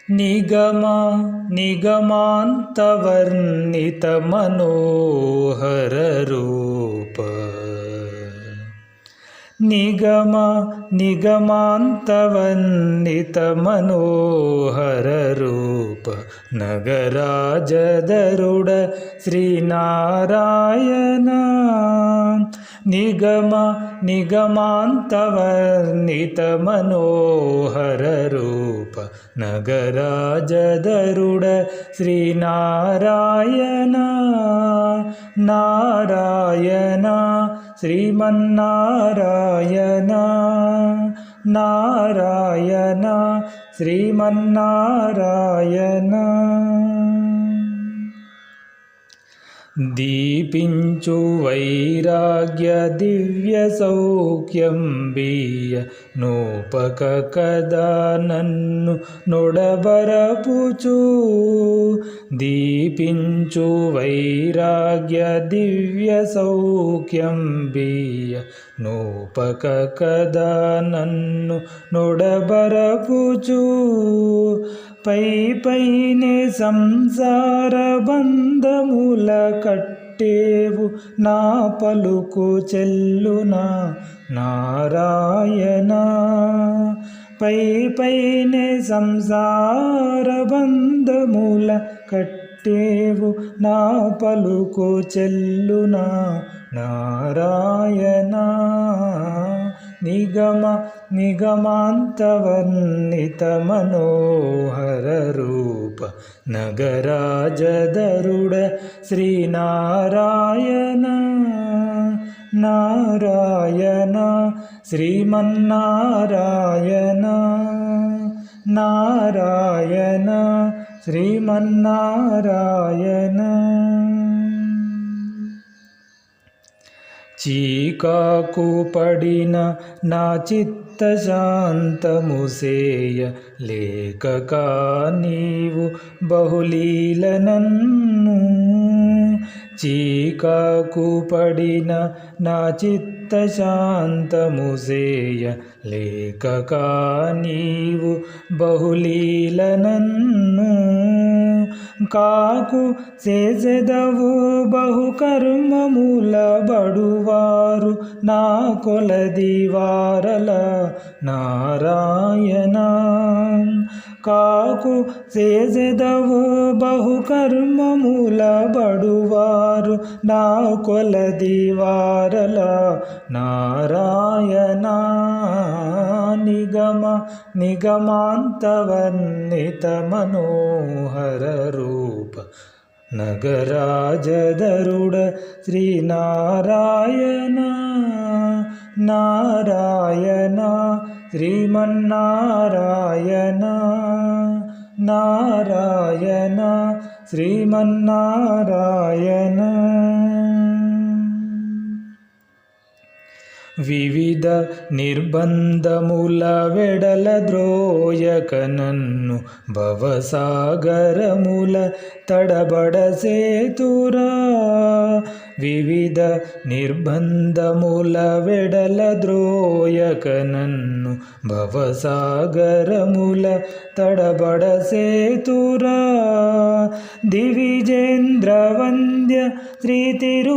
నిగమ నిగమాంతవర్ణిత మనోహర రూప నిగమ నిగమాంతవర్ణిత మనోహర రూప నగరాజధరుడ శ్రీనారాయణ నిగమ నిగమాంతవర్ణిత మనోహర రూప నగరాజధరుడ శ్రీనారాయణ నారాయణ శ్రీమన్నారాయణ నారాయణ శ్రీమన్నారాయణ దీపించు వైరాగ్య దివ్య సౌఖ్యం బియ్య నోపక కదా నన్ను నొడబరపుచు దీపించు వైరాగ్య దివ్య సౌఖ్యం బియ్య నోపక కదా నన్ను నొడబరపుచు పై పైనే సంసార బంధముల కట్టేవు నా పలుకు చెల్లునా నారాయణ పై పైనే సంసార బంధముల కట్టేవు నా పలుకు చెల్లునా నారాయణ నిగమ నిగమాంతవర్ణిత మనోహర రూప నగరాజధరుడ శ్రీనారాయణ నారాయణ శ్రీమన్నారాయణ నారాయణ శ్రీమన్నారాయణ చీకాకు పడిన నా చిత్త శాంతము సేయ లేక నీవు బహులీల నన్ను చీకాకు పడిన నా చిత్త శాంతము సేయ లేక నీవు బహులీల నన్ను కాకు చేసెదవు బహుకర్మముల బడువారు నా కొలది వారల నారాయణ కాకు చేసెదవు బహుకర్మముల బడువారు నా కొలది వారల నారాయణ నిగమ నిగమాంతవర్ణిత మనోహర రూప నగరాజధరుడ శ్రీనారాయణ నారాయణ శ్రీమన్నారాయణ నారాయణ శ్రీమన్నారాయణ వివిధ నిర్బంధముల వెడల ద్రోయక నన్ను భవసాగరముల తడబడసేతురా వివిధ నిర్బంధముల వెడల ద్రోయక నన్ను భవసాగరముల తడబడసేతురా దివిజేంద్ర వంద్య శ్రీ తిరువేంకటాద్రీశ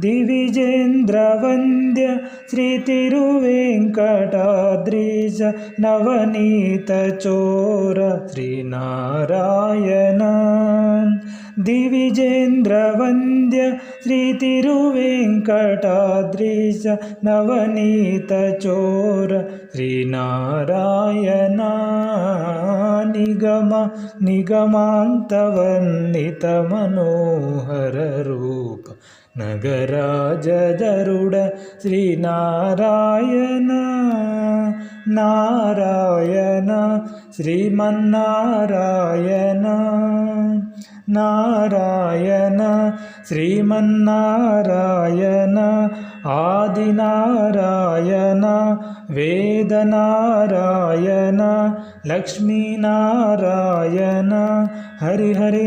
దివిజేంద్ర వంద్య శ్రీ తిరువేంకటాద్రీశ నవనీత చోర శ్రీనారాయణ దివిజేంద్ర వంద్య శ్రీ తిరువేంకటాద్రీశ నవనీత చోర శ్రీనారాయణ నిగమ నిగమాంతవర్ణిత మనోహర రూప నగరాజధరుడ శ్రీనారాయణ నారాయణ శ్రీమన్నారాయణ నారాయణ శ్రీమన్నారాయణ ఆదినారాయణ వేదనారాయణ లక్ష్మీనారాయణ హరిహరినారాయణ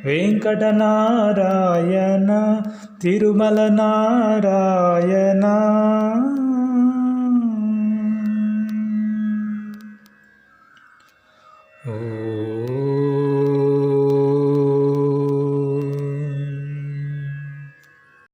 వెంకటనారాయణ తిరుమల నారాయణ. ఓ